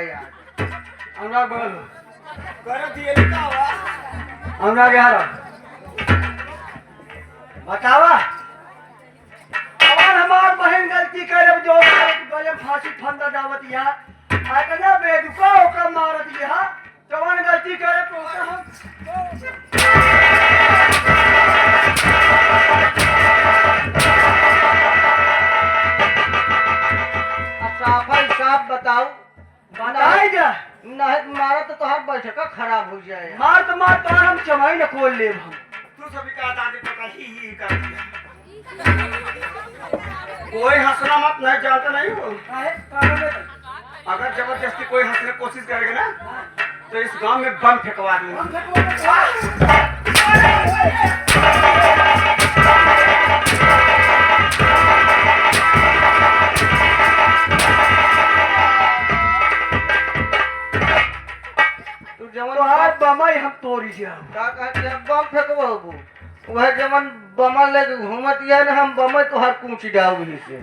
यार अनुराग बोल कर दिए लिखावा अनुराग यार बतावा और हमार बहन गलती करे जो गले फांसी फंदा दावत या इतना बेदुका होकर मारत या जवान गलती करे तो हम साफ बताओ बताई जा नहीं मारा तो तोहर बैठक खराब हो जाए। मार तो मार तो हम चमाई न खोल ले हम तू सभी का दादी पता ही कर दिया कोई हंसना मत नहीं जानता नहीं हो अगर जबरदस्ती कोई हंसने की कोशिश करेगा ना तो इस गांव में बम फेंकवा दूंगा। बमाई हम तोड़ी जा का कहते हैं बम फेंकबो वह जमन बमा ले घूमत या ना हम बम तो हर कूची डाल भी से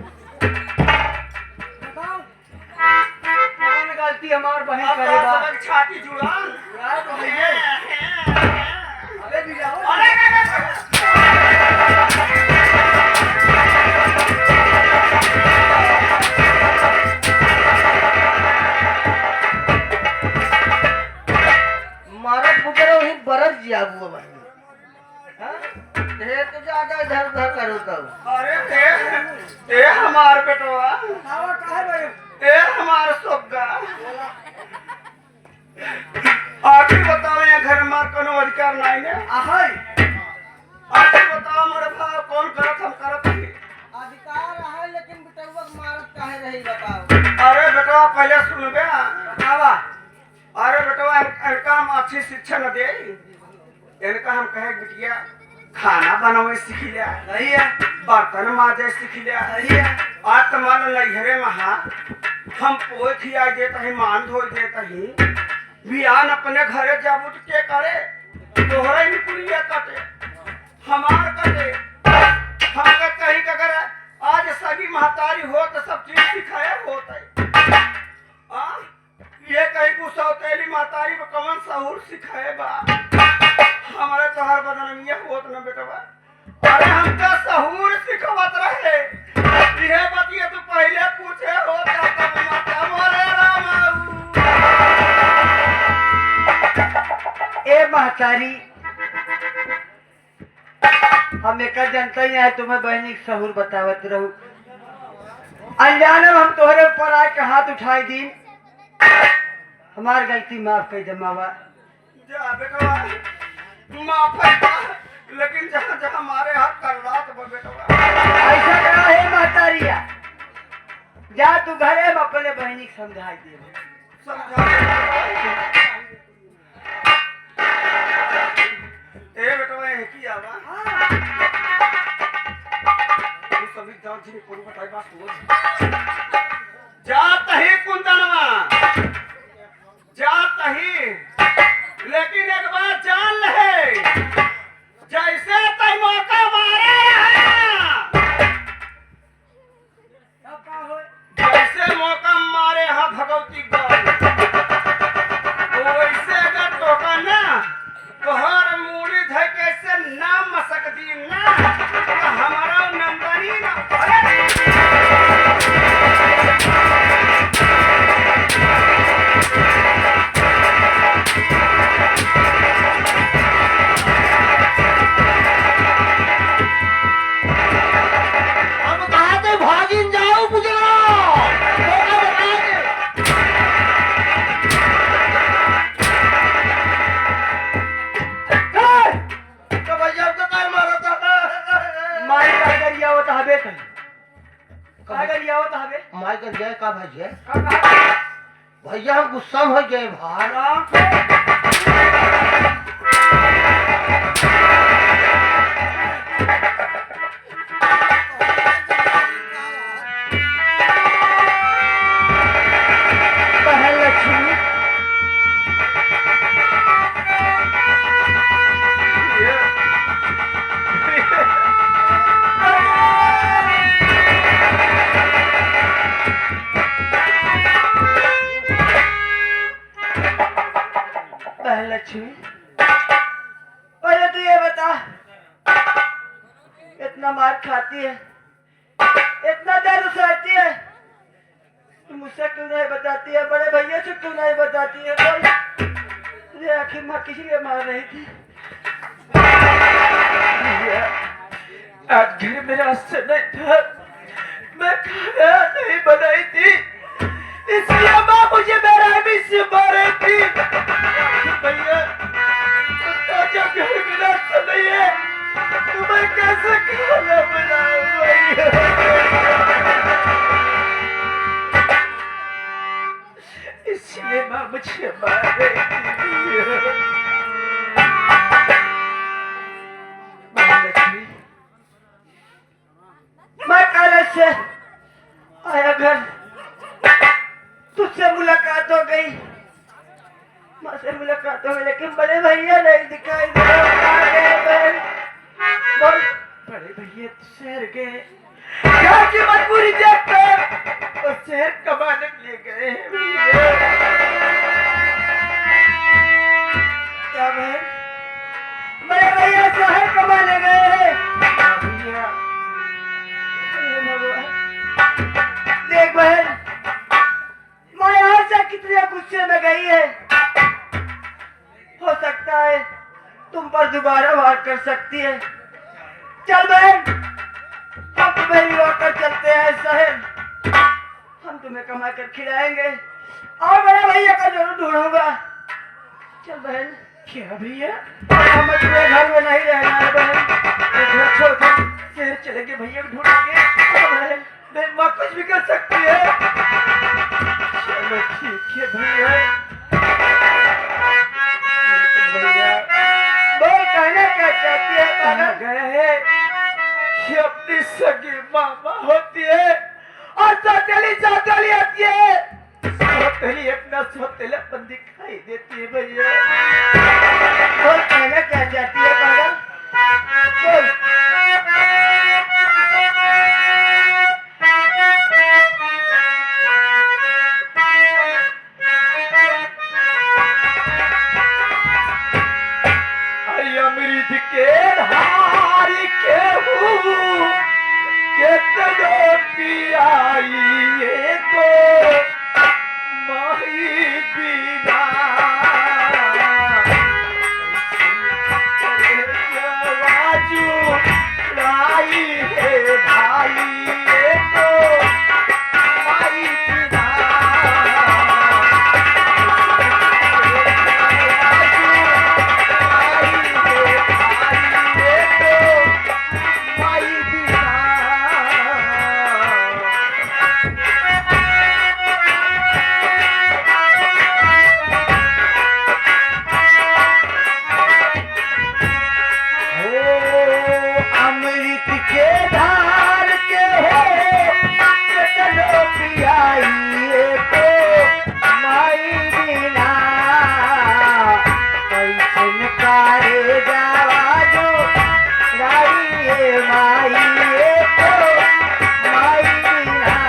कौन गलती हमार बहन करे बा छाती जुड़ा यार तो भैया अबे भी जाओ बरस जाबू भाई हां तो ज्यादा इधर उधर करो तो अरे ते हमार बेटवा आवा काहे भाई ते हमार सोगा आखिर बताओ ये घर मार कोनो अधिकार नहीं ने आहै आखिर बताओ मोरे भाई कौन करत हम करत ही अधिकार है लेकिन बेटवा मारत काहे रही बताओ। अरे बेटवा पहले सुन बे आवा अरे बेटवा इनका हम अच्छी शिक्षा न दे इनका हम कहे बिटिया खाना बनावे सीख लिया सही है बर्तन माजे सीख लिया सही है आज तो मान नैहरे महा हम पोए खिया देता ही मान धो देता ही बियान अपने घरे जाबू तो के करे तोहरे ही पुरिया कटे हमार कटे हम का कहीं का करे आज सभी महतारी हो तो सब चीज सिखाए होता है ये कहीं को सौतेली मातारी को कमन सहूर सिखाए बा हमारे तोहर बदन ये होत न बेटवा अरे हमका सहूर सिखवत रहे ये बतिया तो पहले पूछे होता तब माता मोरे राम ए महतारी हम एक जनता ही है तुम्हें बहनी सहूर बतावत रहूं अनजाने हम तोहरे ऊपर आए के हाथ उठाई दी हमार गलती माफ कर दे मावा जा बेटवा माफ कर लेकिन जहां जहां हमारे हाथ कर रात में बेटवा ऐसा करा है महतारिया जा तू घरे में अपने बहनी के समझाई दे समझा ए बेटवा है की आवा तू सभी जान जी को बताई बात बोल जात है कुंदनवा जात ही लेकिन एक बात जान ले जैसे तय मौका मारे जैसे मौका मारे हा भगवती गौर वैसे अगर टोका ना तोहर मूड़ी धै कैसे ना मसक दी ना तो हमारा नंदनी ना माई कर जाए का भैया भैया हम गुस्सा हो गए भारा महालक्ष्मी पहले तो ये बता, इतना मार खाती है, इतना दर्द सहती है, तू मुझसे क्यों नहीं बताती है? बड़े भैया से क्यों नहीं बताती है? बोल, ये आखिर माँ किसी लिए मार रही थी? आज घर मेरा रास्ते नहीं था, मैं खाना नहीं बनाई थी, इसलिए माँ मुझे बेरहमी से मारी थी। भैया जब घर में रास्ता नहीं है तो मैं कैसे खाना बनाऊं भैया? इसलिए माँ मुझे मार रही थी। महालक्ष्मी, मैं कॉलेज से आया घर, तुझसे मुलाकात हो गई, माँ से मुलाकात हो गई, लेकिन बड़े भैया नहीं दिखाई दे रहे। बोल, बड़े भैया तो शहर गए, घर की मजबूरी देखकर वो शहर कमाने के लिए गए हैं भैया। क्या बहन? बड़े भैया शहर कमाने गए हैं? हाँ भैया, हे भगवान, देख बहन, माँ यहाँ से कितने गुस्से में गई है, हो सकता है तुम पर दोबारा वार कर सकती है। चल बहन, हम तुम्हें रिवा कर चलते हैं शहर, हम तुम्हें कमा कर खिलाएंगे और बड़े भैया का जरूर ढूंढूंगा। चल बहन। क्या भैया? हमें तुम्हें घर में नहीं रहना है बहन, घर छोड़कर शहर चलेंगे भैया, ढूंढेंगे। बहन। मेरी माँ कुछ भी कर सकती है। चलो ठीक है भैया। लेकिन भैया बोल, कहना क्या चाहती है कहा पागल? गया है कि अपनी सगी मामा होती है और सौतेली सौतेली होती है। सौतेली अपना सौतेलापन दिखाई देती है भैया। बोल, कहना क्या चाहती है पागल? बोल। अमृत के धारी के कितनो पियाई को माही बिना राजू लाई है भाई को माही बिना अमृत के धार के हो चलो पियाइए तो माई बिना कैसन कारे जावा जो राइए माइए तो माई बिना।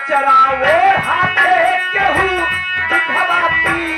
चराओ हाथे केहू दुधवा पी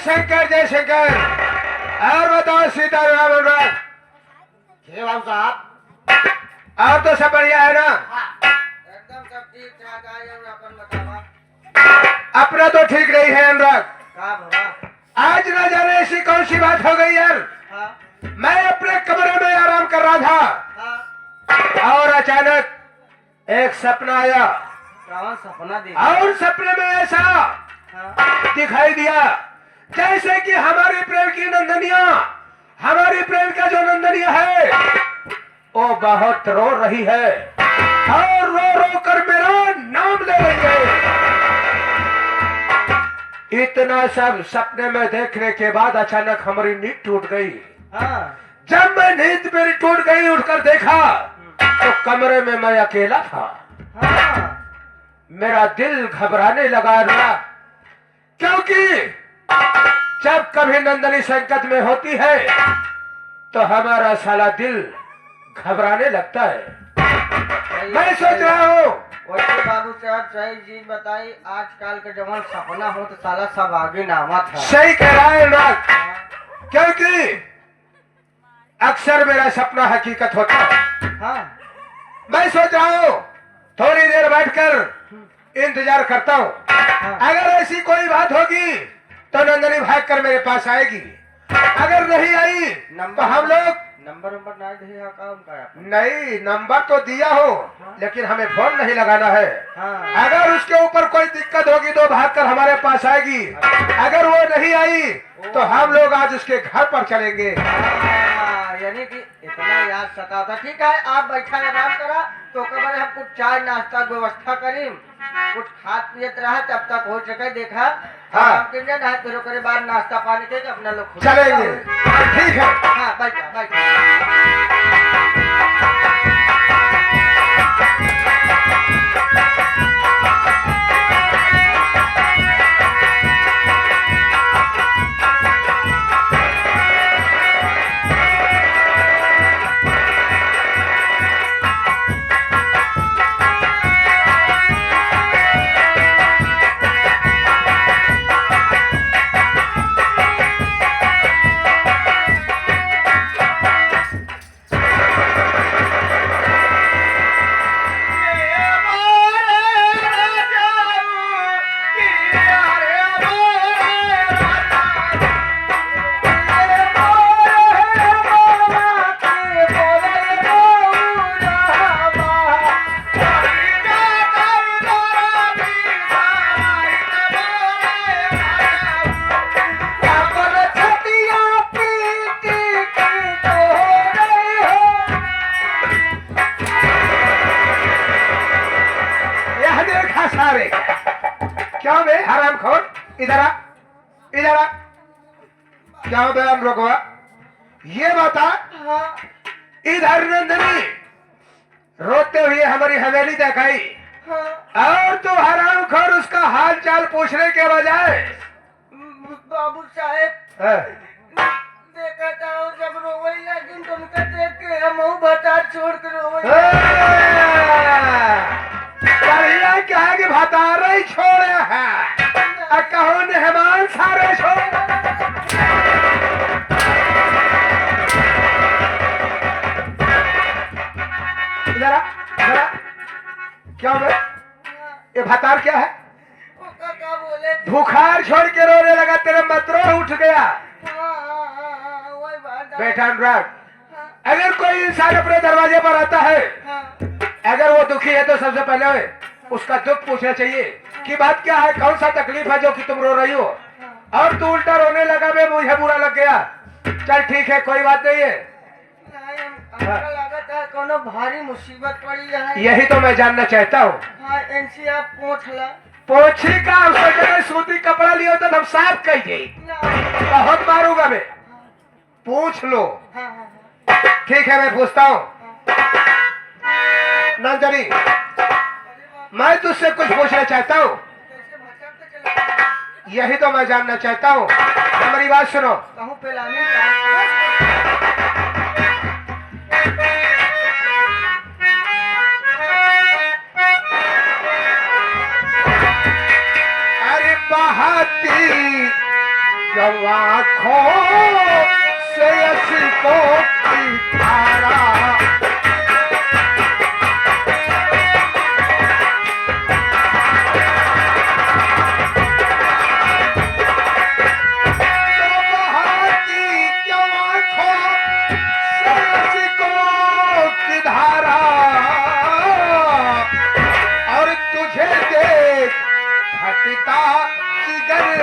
जय शंकर। और बताओ सीताराम अनुराग, हे बाबू साहब, और तो सब बढ़िया है ना? एकदम सब ठीक ठाक है। और अपन बतावा। अपना तो ठीक नहीं है अनुराग। का बाबा? आज न जाने ऐसी कौन सी बात हो गई यार। हाँ मैं अपने कमरे में आराम कर रहा था हाँ। और अचानक एक सपना आया कौन सपना देखा? और सपने में ऐसा हाँ दिखाई दिया जैसे कि हमारी प्रेम की नंदनिया, हमारी प्रेम का जो नंदनिया है वो बहुत रो रही है और रो रो कर मेरा नाम ले रही है। इतना सब सपने में देखने के बाद अचानक हमारी नींद टूट गई। हाँ जब मैं नींद मेरी टूट गई, उठकर देखा तो कमरे में मैं अकेला था। हाँ। मेरा दिल घबराने लगा ना, क्योंकि जब कभी नंदनी संकट में होती है तो हमारा साला दिल घबराने लगता है। मैं सोच रहा हूँ वैसे बाबू साहब सही चीज बताई। आजकल के जवान सपना हो तो साला सब आगे नामा था। सही कह रहा है ना, हाँ क्योंकि अक्सर मेरा सपना हकीकत होता है। हाँ मैं सोच रहा हूँ थोड़ी देर बैठकर इंतजार करता हूँ। हाँ। अगर ऐसी कोई बात होगी तो नंदनी भाग कर मेरे पास आएगी। अगर नहीं आई तो हम लोग नंबर नहीं दिया का उनका? नहीं, नंबर तो दिया हो लेकिन हमें फोन नहीं लगाना है। हाँ अगर उसके ऊपर कोई दिक्कत होगी तो भागकर हमारे पास आएगी। अगर वो नहीं आई तो हम लोग आज उसके घर पर चलेंगे। हाँ, यानी कि इतना याद सता था। ठीक है, आप बैठा आराम करा तो कबर हम कुछ चाय नाश्ता की व्यवस्था करी, कुछ खाद पियत रहा तब तक हो सके। देखा हाँ। हम किन ना फिर ओकरे बाद नाश्ता पानी के अपना लोग खुद चलेंगे, ठीक है। हाँ बैठा बैठा। सारे क्या बे हरामखोर, इधर आ, इधर आ। क्या बे हम लोगवा, ये बता इधर नंदनी रोते हुए हमारी हवेली दिखाई और तू हरामखोर उसका हाल चाल पूछने के बजाय बाबू साहेब हाँ, देखा था जब रोवई लेकिन तुमको देख के हम बता छोड़ कर रोवई। बढ़िया क्या है कि भतारा ही छोड़े है, कहो मेहमान सारे छोड़। इधर आ, इधर आ। क्या बे ये भतार क्या है? क्या बोले? बुखार छोड़ के रोने लगा, तेरे मतरो उठ गया। वही बात। बेटा अनुराग, अगर कोई इंसान अपने दरवाजे पर आता है, अगर वो दुखी है तो सबसे पहले उसका दुख पूछना चाहिए कि बात क्या है, कौन सा तकलीफ है जो कि तुम रो रही हो। और तू उल्टा रोने लगा, मैं मुझे बुरा लग गया। चल ठीक है, कोई बात नहीं है। लगता है कोनो भारी मुसीबत पड़ी है। यही तो मैं जानना चाहता हूँ। हाँ इनसे आप पूछला। पोछी का उससे जगह सूती कपड़ा लिया तो हम साफ कह गई, बहुत मारूंगा मैं। पूछ लो। ठीक है मैं पूछता हूँ। नंदनी, मैं तुझसे कुछ पूछना चाहता हूँ, यही तो मैं जानना चाहता हूँ। हमारी बात सुनो। कहूँ पिलाने का। अरे बहाती जब आँखों से अश्कों की धारा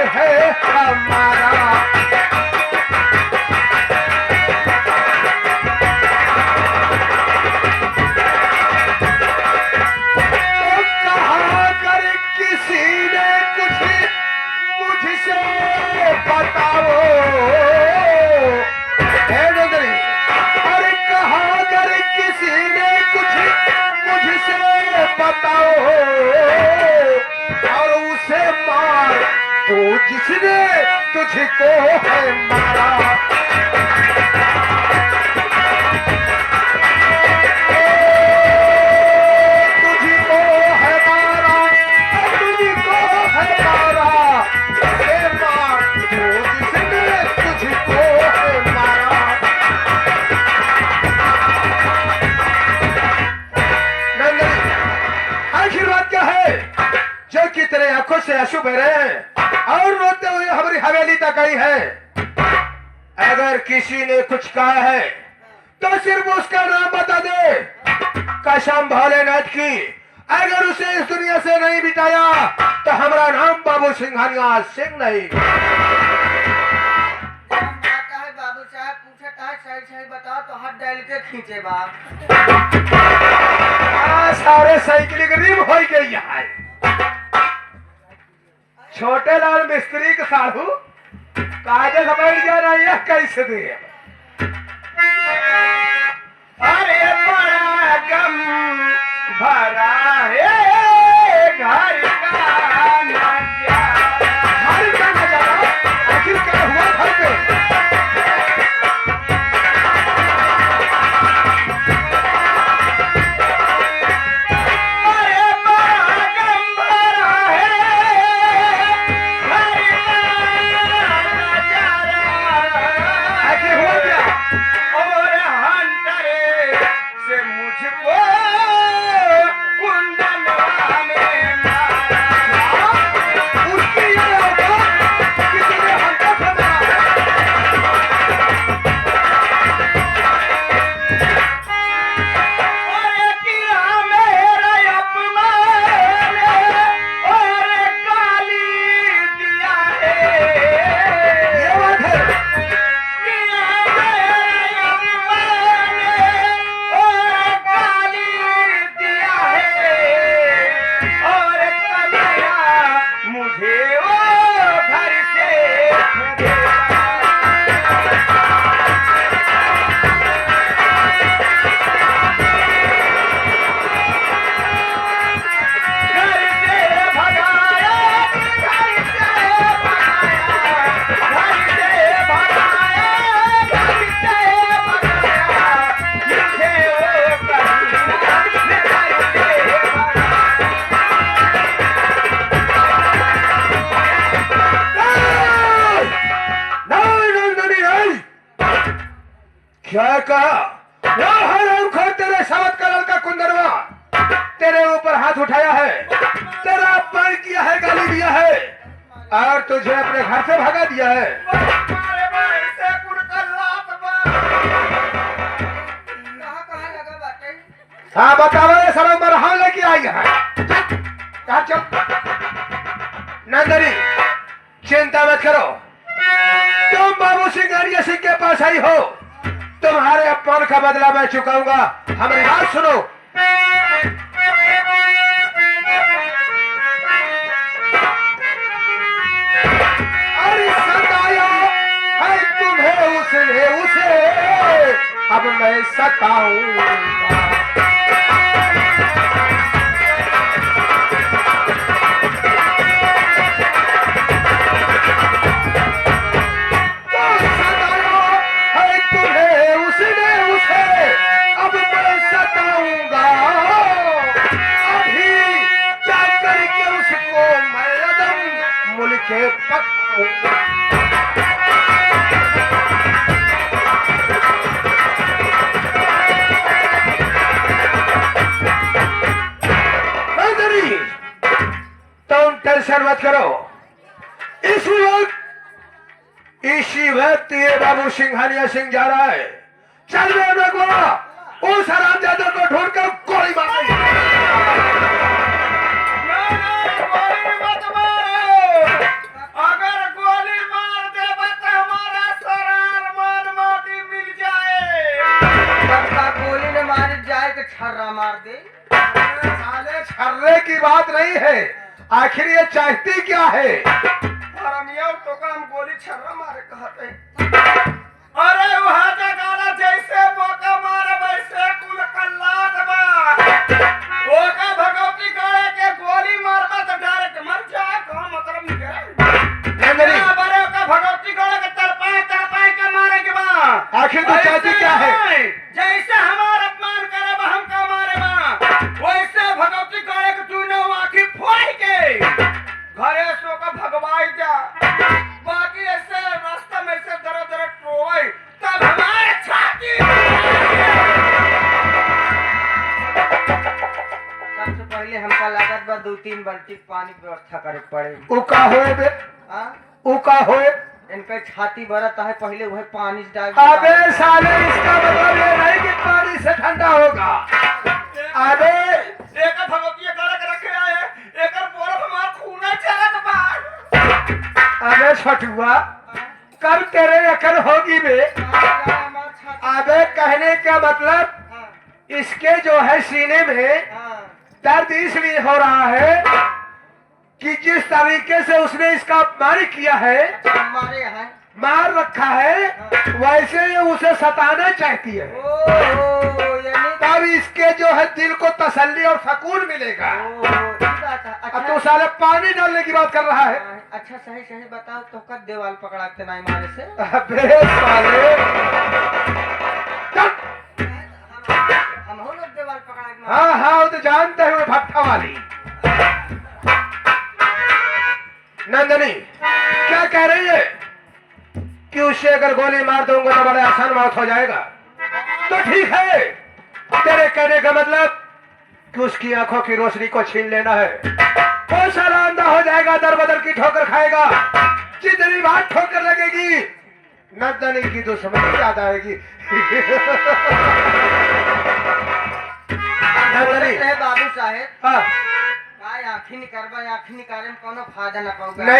है हमारा। तो कहा कर किसी ने कुछ मुझसे बताओ, अरे कहा कर किसी ने कुछ मुझसे बताओ, और उसे मार तो जिसने तुझको है मारा। तुझको है मारा, तुझको है मारा, उसे मार तो जिसने तुझको है मारा। नंदनी, आखिर बात क्या है जो कि तेरे आंखों से आंसू बह रहे हैं और रोते हुए हमारी हवेली तक आई है? अगर किसी ने कुछ कहा है तो सिर्फ उसका नाम बता दे। कसम भोलेनाथ की, अगर उसे इस दुनिया से नहीं बिताया तो हमारा नाम बाबू सिंघानिया सिंह नहीं। बाबू साहब पूछता है, सही सही बताओ तो हाथ डाल के खींचे बाप। सारे साइकिल रिम हो गई है। छोटे लाल मिस्त्री के साधु कागज बैठ जा रही है कैसे दे। अरे बड़ा गम भरा है घर का नजारा। घर का नजारा आखिर क्या हुआ घर पे? अरे बड़ा गम भरा है घर का नजारा। आखिर हुआ क्या? और हंटरे से मुझको कुंदन ने मारा। उसकी ये औकात किसी ने हमको सुनाया। और किया मेरा अपमान और गाली दिया है। ये बात है। किया मेरा अपमान और गाली दिया है। और कन्हैया मुझे वो घर से भेजा। घर से भगाया, घर से भगाया, घर से भगाया, घर से भगाया। मुझे वो कन्हैया ने घर से भगाया। नहीं, नहीं, नहीं। क्या कहा? हरामखोर, तेरे सावत का लड़का कुंदनवा तेरे ऊपर हाथ उठाया है, तेरा अपमान किया है, गाली दिया है और तुझे अपने घर से भगा दिया है। हमारे भाई से कुड़कल लात मार। कहाँ लगा बाटे? हाँ बताओ, ये सब बरहा लेके आई है। कहाँ चल? नंदनी, चिंता मत करो, तुम बाबू सिंघानिया सिंह के पास आई हो, तुम्हारे अपमान का बदला मैं चुकाऊंगा। हमारी बात सुनो। अरे सताया है तुम्हें उसने उसे, अब मैं सताऊंगा। सताया है तुम्हें उसने उसे, अब मैं सताऊंगा। अभी जा करके उसको मैं अदम मुल्के पकाऊंगा। तुम टेंशन मत करो। इसी वक्त ये बाबू सिंघानिया सिंह जा रहा है। चल बे रघुआ, उस हरामजादे को ढूंढकर गोली मार। गोली मत मारो। अगर गोली मार दे तो हमारा सारा अरमान माटी मिल जाए। सबका गोली ने मार जाए कि छर्रा मार दे। साले छर्रे की बात नहीं है, आखिर ये चाहती क्या है? हरमिया तो का हम गोली छर्रा मारे कहते। अरे वहाँ जगाना जैसे मौका मारे वैसे कुल कल्लात बा। ओका भगवती गए के गोली मारबा तो डायरेक्ट मर जाए, कहाँ मतलब निकले। नंदनी, बड़े ओका भगवती गए के तड़पाए के मारे के बा। आखिर तू चाहती क्या है? जैसे हमारा अपमान करे बा हम का मारे बा, वैसे भगवती गए के तू ने आँखी फोड़ के घरे सो का भगवाई जा। बाकी ऐसे रास्ता में से दर टोए तब हमारे छाती। सबसे पहले हमका लागत बा 2-3 बाल्टी पानी की व्यवस्था करे पड़े। उका होए बे, हाँ? उका होए। इनका छाती भरत है, पहले वह पानी से डाल। अबे साले, इसका मतलब ये नहीं कि पानी से ठंडा होगा। अबे एक भगवती गड़क रखे आए, एक बर्फ हमार खून चलत बा। अबे छठुआ, कब तेरे अकल होगी बे? अबे कहने का मतलब इसके जो है सीने में दर्द इसलिए हो रहा है कि जिस तरीके से उसने इसका अपमान किया है, हमारे यहाँ मार रखा है, वैसे ये उसे सताना चाहती है। यानी तब इसके जो है दिल को तसल्ली और सुकून मिलेगा। अब तो साले पानी डालने की बात कर रहा है। अच्छा सही बताओ तो कब देवाल पकड़ाते नहीं मारे से? अबे साले, हम हो लोग देवाल पकड़ा। हाँ वो तो जानते हैं, वो भट्टा वाली। नंदनी क्या कह रही है कि उससे अगर गोली मार दूंगा तो बड़ा आसान मौत हो जाएगा? तो ठीक है, तेरे कहने का मतलब कि उसकी आंखों की रोशनी को छीन लेना है। वो साला अंधा हो जाएगा, दर बदर की ठोकर खाएगा। जितनी बार ठोकर लगेगी नंदनी की दुश्मनी याद आएगी। नंदनी, बाबू साहेब हाँ आखिर निकारे में कोनो फायदा ना पाऊंगा।